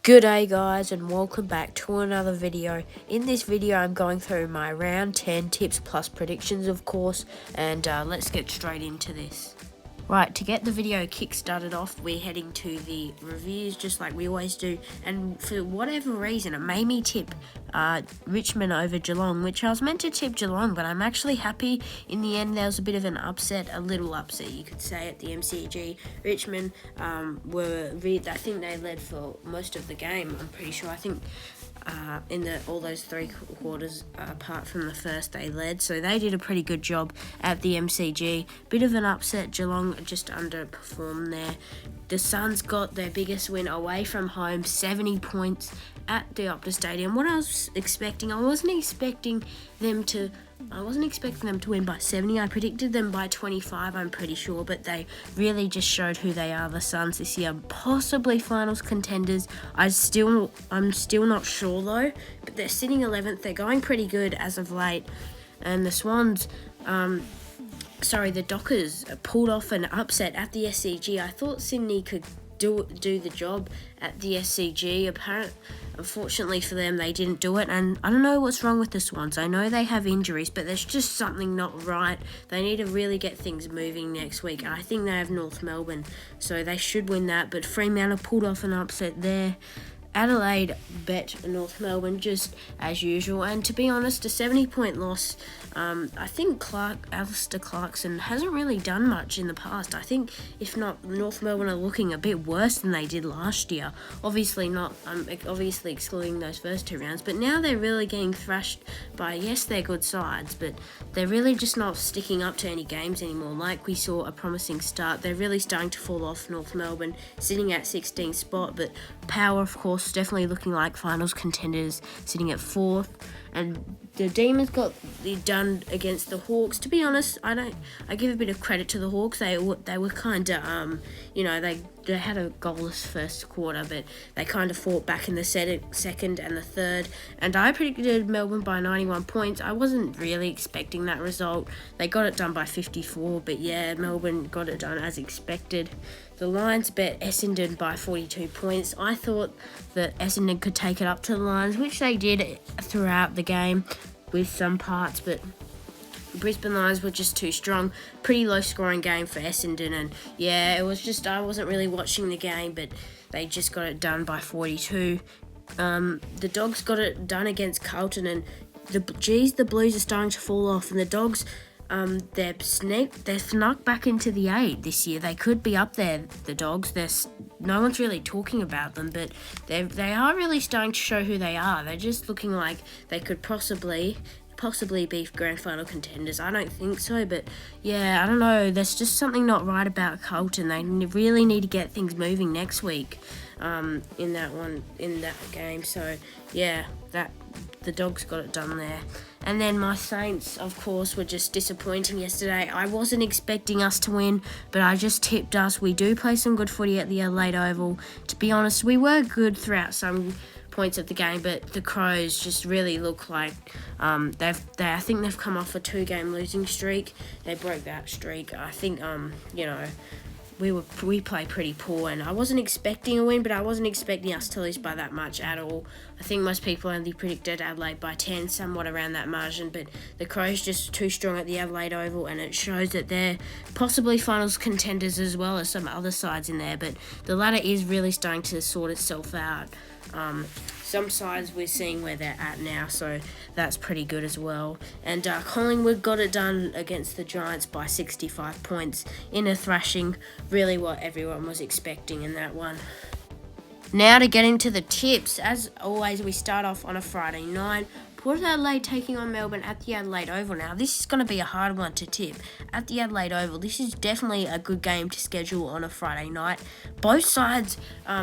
Good day guys, and welcome back to another video. In this video I'm going through my round 10 tips plus predictions, of course, and let's get straight into this. Right, to get the video kick-started off, we're heading to the reviews just like we always do, and for whatever reason it made me tip Richmond over Geelong, which I was meant to tip Geelong, but I'm actually happy in the end. There was a bit of an upset, a little upset you could say, at the MCG. Richmond I think they led for most of the game, I'm pretty sure. I think in all those three quarters, apart from the first, they led, so they did a pretty good job at the MCG. Bit of an upset, Geelong just underperformed there. The Suns got their biggest win away from home, 70 points at the Optus Stadium. What I was expecting, I wasn't expecting them to win by 70. I predicted them by 25, I'm pretty sure, but they really just showed who they are, the Suns, this year. Possibly finals contenders. I'm still not sure though, but they're sitting 11th. They're going pretty good as of late. And the Swans, the Dockers pulled off an upset at the SCG. I thought Sydney could do the job at the SCG. Unfortunately for them, they didn't do it, and I don't know what's wrong with the Swans. I know they have injuries, but there's just something not right. They need to really get things moving next week. I think they have North Melbourne, so they should win that, but Fremantle pulled off an upset there. Adelaide bet North Melbourne just as usual, and to be honest, a 70-point loss. I think Alistair Clarkson hasn't really done much in the past. I think if not, North Melbourne are looking a bit worse than they did last year. Obviously excluding those first two rounds, but now they're really getting thrashed by, yes, they're good sides, but they're really just not sticking up to any games anymore. Like we saw a promising start, they're really starting to fall off. North Melbourne sitting at 16th spot, but Power, of course, definitely looking like finals contenders, sitting at 4th. And the Demons got it done against the Hawks. To be honest, I give a bit of credit to the Hawks. They were kind of they had a goalless first quarter, but they kind of fought back in the second and the third. And I predicted Melbourne by 91 points. I wasn't really expecting that result. They got it done by 54, but yeah, Melbourne got it done as expected. The Lions bet Essendon by 42 points. I thought that Essendon could take it up to the Lions, which they did throughout the game with some parts, but Brisbane Lions were just too strong. Pretty low scoring game for Essendon, and yeah, it was just, I wasn't really watching the game, but they just got it done by 42. The Dogs got it done against Carlton, and the Blues are starting to fall off, and the Dogs, they're snuck back into the 8 this year. They could be up there, the Dogs. No one's really talking about them, but they are really starting to show who they are. They're just looking like they could possibly be grand final contenders. I don't think so, but yeah, I don't know. There's just something not right about Carlton. They really need to get things moving next week in that game. So yeah, the Dogs got it done there. And then my Saints, of course, were just disappointing yesterday. I wasn't expecting us to win, but I just tipped us. We do play some good footy at the Adelaide Oval. To be honest, we were good throughout some points of the game, but the Crows just really look like I think they've come off a 2-game losing streak. They broke that streak. I think we play pretty poor, and I wasn't expecting a win, but I wasn't expecting us to lose by that much at all. I think most people only predicted Adelaide by 10, somewhat around that margin, but the Crows just too strong at the Adelaide Oval, and it shows that they're possibly finals contenders as well as some other sides in there, but the ladder is really starting to sort itself out. Some sides we're seeing where they're at now, so that's pretty good as well. And Collingwood got it done against the Giants by 65 points in a thrashing, really what everyone was expecting in that one. Now to get into the tips. As always, we start off on a Friday night. Port Adelaide taking on Melbourne at the Adelaide Oval. Now, this is going to be a hard one to tip. At the Adelaide Oval, this is definitely a good game to schedule on a Friday night. Both sides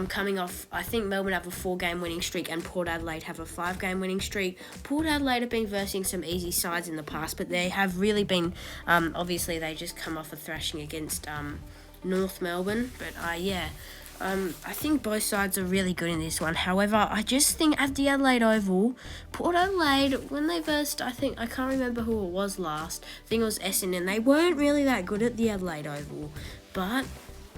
coming off, I think Melbourne have a 4-game winning streak and Port Adelaide have a 5-game winning streak. Port Adelaide have been versing some easy sides in the past, but they have really been, obviously they just come off a thrashing against North Melbourne. But yeah, I think both sides are really good in this one. However, I just think at the Adelaide Oval, Port Adelaide, when they versed, I can't remember who it was last. I think it was Essendon. They weren't really that good at the Adelaide Oval, but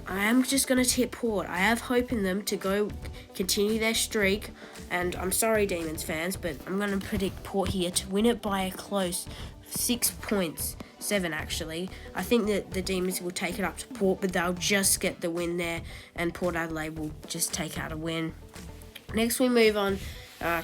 I am just going to tip Port. I have hope in them to go continue their streak. And I'm sorry, Demons fans, but I'm going to predict Port here to win it by a close 6 points. 7 actually. I think that the Demons will take it up to Port, but they'll just get the win there, and Port Adelaide will just take out a win. Next, we move on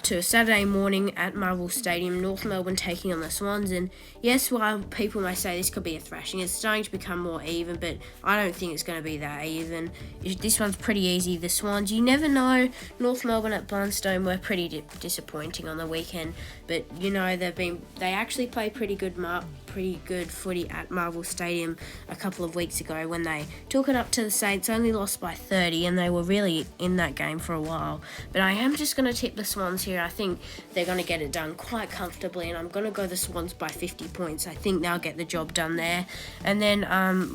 to a Saturday morning at Marvel Stadium, North Melbourne taking on the Swans. And yes, while people may say this could be a thrashing, it's starting to become more even, but I don't think it's going to be that even. This one's pretty easy. The Swans, you never know. North Melbourne at Blundstone were pretty disappointing on the weekend, but you know they actually played pretty good footy at Marvel Stadium a couple of weeks ago when they took it up to the Saints, only lost by 30, and they were really in that game for a while. But I am just going to tip the Swans here. I think they're going to get it done quite comfortably, and I'm going to go the Swans by 50 points. I think they'll get the job done there. And then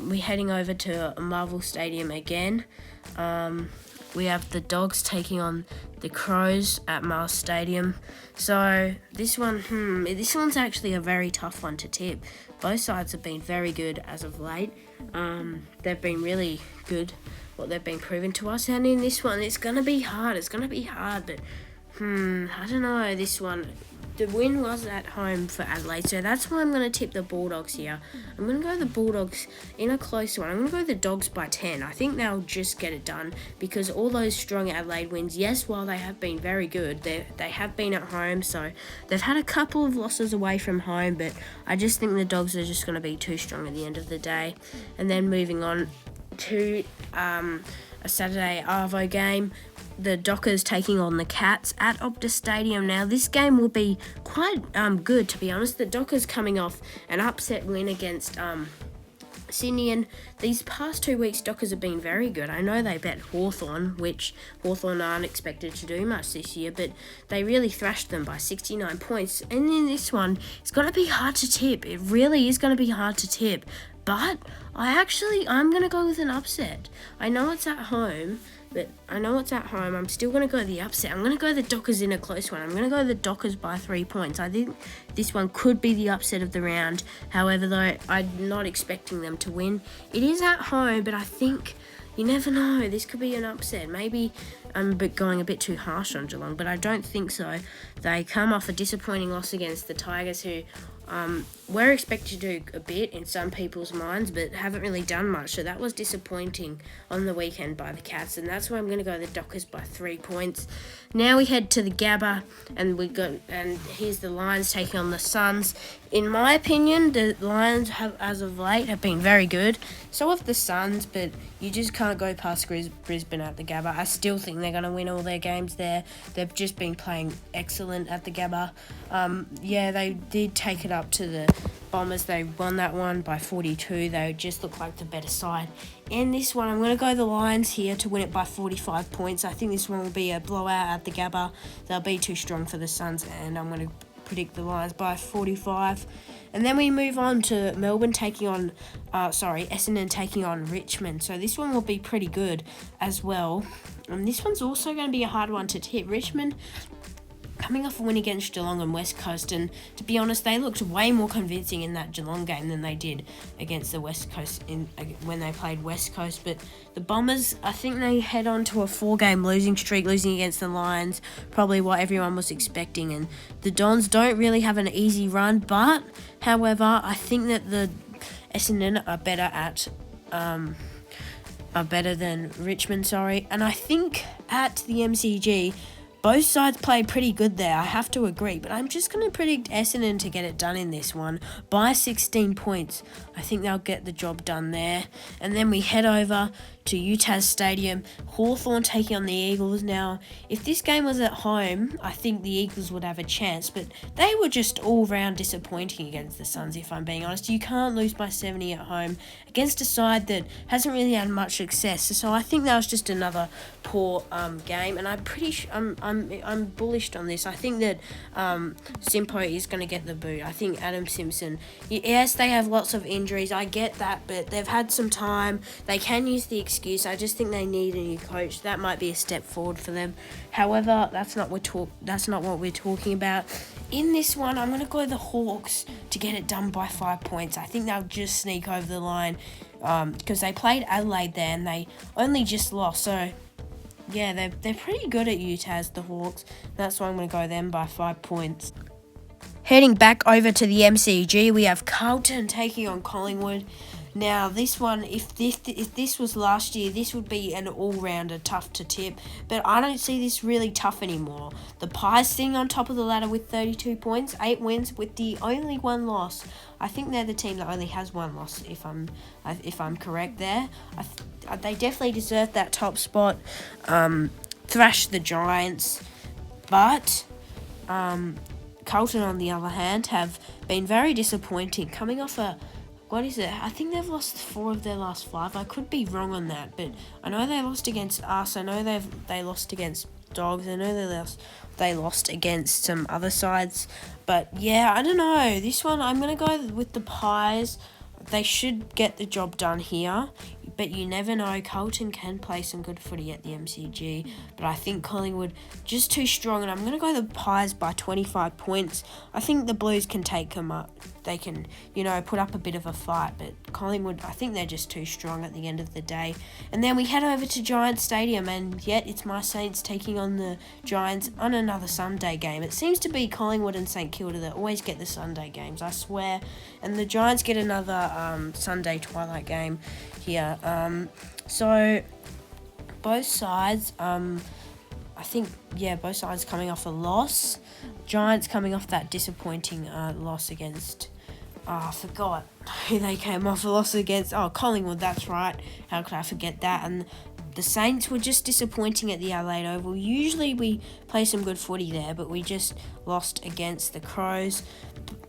we're heading over to Marvel Stadium again. We have the Dogs taking on the Crows at Mars Stadium. So this one's actually a very tough one to tip. Both sides have been very good as of late. They've been really good, what they've been proving to us. And in this one, it's going to be hard. But I don't know, this one. The win was at home for Adelaide, so that's why I'm going to tip the Bulldogs here. I'm going to go the Bulldogs in a close one. I'm going to go the Dogs by 10. I think they'll just get it done because all those strong Adelaide wins, yes, while they have been very good, they have been at home, so they've had a couple of losses away from home, but I just think the Dogs are just going to be too strong at the end of the day. And then moving on to a Saturday Arvo game, the Dockers taking on the Cats at Optus Stadium. Now, this game will be quite good, to be honest. The Dockers coming off an upset win against Sydney, and these past 2 weeks, Dockers have been very good. I know they bet Hawthorn, which Hawthorn aren't expected to do much this year, but they really thrashed them by 69 points. And in this one, it's going to be hard to tip. It really is going to be hard to tip. But I'm going to go with an upset. I know it's at home, I'm still going to go the upset. I'm going to go the Dockers in a close one. I'm going to go the Dockers by 3 points. I think this one could be the upset of the round. However, though, I'm not expecting them to win. It is at home, but I think you never know. This could be an upset. Maybe I'm going a bit too harsh on Geelong, but I don't think so. They come off a disappointing loss against the Tigers, who were expected to do a bit in some people's minds, but haven't really done much. So that was disappointing on the weekend by the Cats, and that's why I'm going to go the Dockers by 3 points. Now we head to the Gabba, and here's the Lions taking on the Suns. In my opinion, the Lions as of late have been very good. So have the Suns, but you just can't go past Brisbane at the Gabba. I still think they're going to win all their games there. They've just been playing excellent at the Gabba. They did take it up to the Bombers. They won that one by 42. They just look like the better side. In this one, I'm going to go the Lions here to win it by 45 points. I think this one will be a blowout at the Gabba. They'll be too strong for the Suns, and I'm going to predict the Lions by 45. And then we move on to Melbourne Essendon taking on Richmond. So this one will be pretty good as well. And this one's also going to be a hard one to tip. Richmond coming off a win against Geelong and West Coast, and to be honest, they looked way more convincing in that Geelong game than they did against the West Coast when they played West Coast. But the Bombers, I think they head on to a 4-game losing streak, losing against the Lions, probably what everyone was expecting. And the Dons don't really have an easy run, but however, I think that the Essendon are better than Richmond, and I think at the MCG, both sides played pretty good there, I have to agree, but I'm just going to predict Essendon to get it done in this one by 16 points. I think they'll get the job done there. And then we head over to Utah Stadium, Hawthorn taking on the Eagles. Now, if this game was at home, I think the Eagles would have a chance, but they were just all-round disappointing against the Suns, if I'm being honest. You can't lose by 70 at home against a side that hasn't really had much success. So I think that was just another poor game, and I'm bullish on this. I think that Simpo is going to get the boot. I think Adam Simpson, yes, they have lots of injuries, I get that, but they've had some time. They can use the excuse. I just think they need a new coach. That might be a step forward for them. However, that's not what we're talking about. In this one, I'm going to go the Hawks to get it done by 5 points. I think they'll just sneak over the line. because they played Adelaide there and they only just lost. So yeah, they're pretty good at UTAS, the Hawks. That's why I'm going to go them by 5 points. Heading back over to the MCG, we have Carlton taking on Collingwood. Now, this one, if this was last year, this would be an all-rounder tough to tip. But I don't see this really tough anymore. The Pies sitting on top of the ladder with 32 points, 8 wins with the only 1 loss. I think they're the team that only has 1 loss, if I'm correct there. They definitely deserve that top spot. Thrashed the Giants, but Carlton, on the other hand, have been very disappointing. Coming off what is it? I think they've lost 4 of their last 5. I could be wrong on that, but I know they lost against us. I know they lost against Dogs. I know they lost against some other sides. But yeah, I don't know. This one, I'm going to go with the Pies. They should get the job done here. But you never know. Carlton can play some good footy at the MCG. But I think Collingwood just too strong. And I'm going to go the Pies by 25 points. I think the Blues can take them up. They can, put up a bit of a fight. But Collingwood, I think they're just too strong at the end of the day. And then we head over to Giants Stadium. And yet it's my Saints taking on the Giants on another Sunday game. It seems to be Collingwood and St Kilda that always get the Sunday games, I swear. And the Giants get another Sunday twilight game here. So both sides, I think, both sides coming off a loss. Giants coming off that disappointing loss against, I forgot who they came off a loss against. Oh, Collingwood, that's right. How could I forget that? And the Saints were just disappointing at the Adelaide Oval. Usually we play some good footy there, but we just lost against the Crows.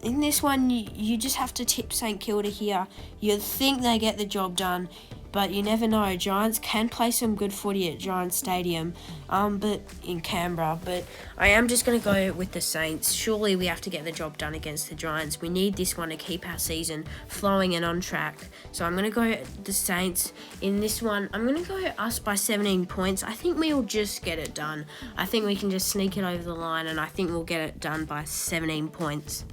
In this one, you just have to tip St Kilda here. You think they get the job done, but you never know. Giants can play some good footy at Giants Stadium, but in Canberra. But I am just going to go with the Saints. Surely we have to get the job done against the Giants. We need this one to keep our season flowing and on track. So I'm going to go the Saints. In this one, I'm going to go us by 17 points. I think we will just get it done. I think we can just sneak it over the line, and I think we'll get it done by 17 points.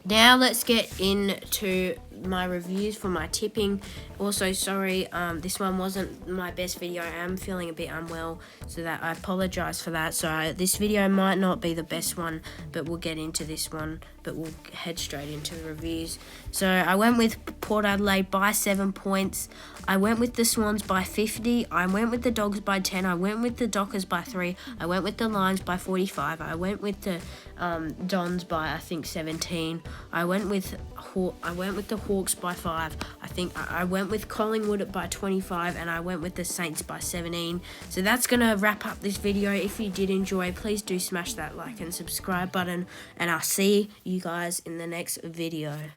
Now let's get into my reviews for my tipping. Also, sorry, this one wasn't my best video. I am feeling a bit unwell, so that I apologize for that. So this video might not be the best one, but we'll get into this one. But we'll head straight into the reviews. So I went with Port Adelaide by 7 points. I went with the Swans by 50. I went with the Dogs by 10. I went with the Dockers by 3. I went with the Lions by 45. I went with the Dons by, I think, 17. I went with the Hawks by 5. I think I went with Collingwood by 25, and I went with the Saints by 17. So that's gonna wrap up this video. If you did enjoy, please do smash that like and subscribe button, and I'll see you guys in the next video.